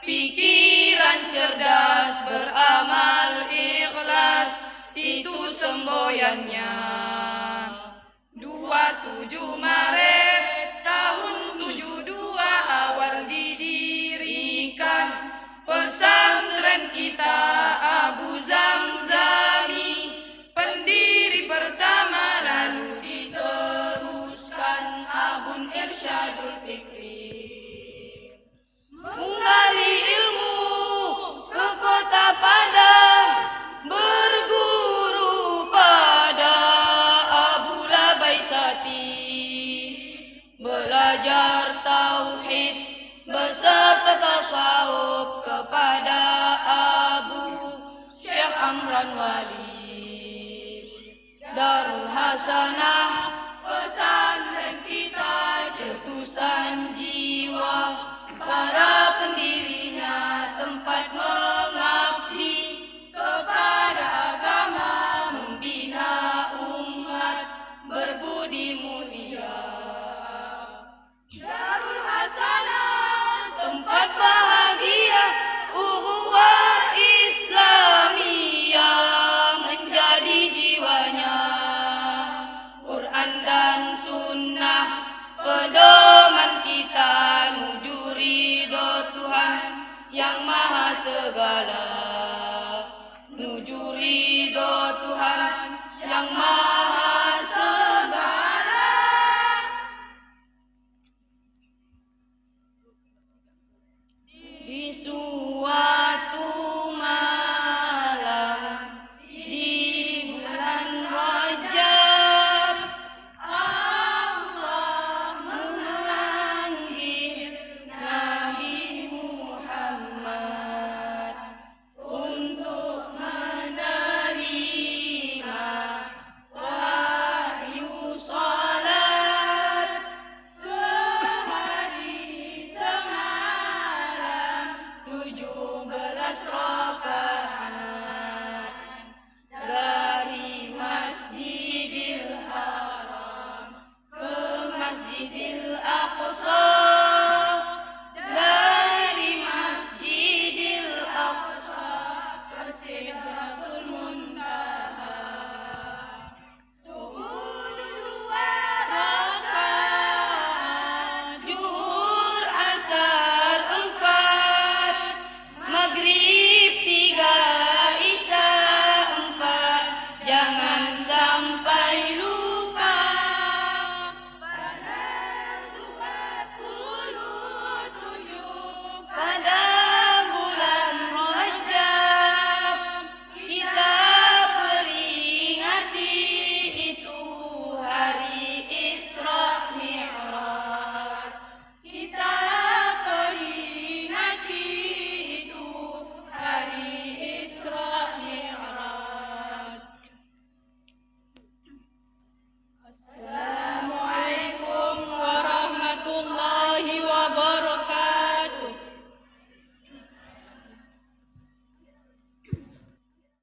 pikiran cerdas, beramal ikhlas, itu semboyannya. 27 Maret tahun 72 awal didirikan pesantren kita Abu Zamzami, pendiri pertama lalu diteruskan Abun Irsyadul Fikri. Menggali ilmu ke kota Padang, berguru pada Abu Labaisati, belajar tauhid beserta tasawuf kepada Abu Syekh Amran Wali. Darul Hasanah pesantren kita cetusan jiwa para pendirinya, tempat mengabdi kepada agama, membina umat berbudi mulia. Darul Hasanah tempat bahagia, ukhuwah Islamiyah menjadi jiwanya. Quran dan sunnah pedoman kita, nuju ridho Tuhan yang maha segala.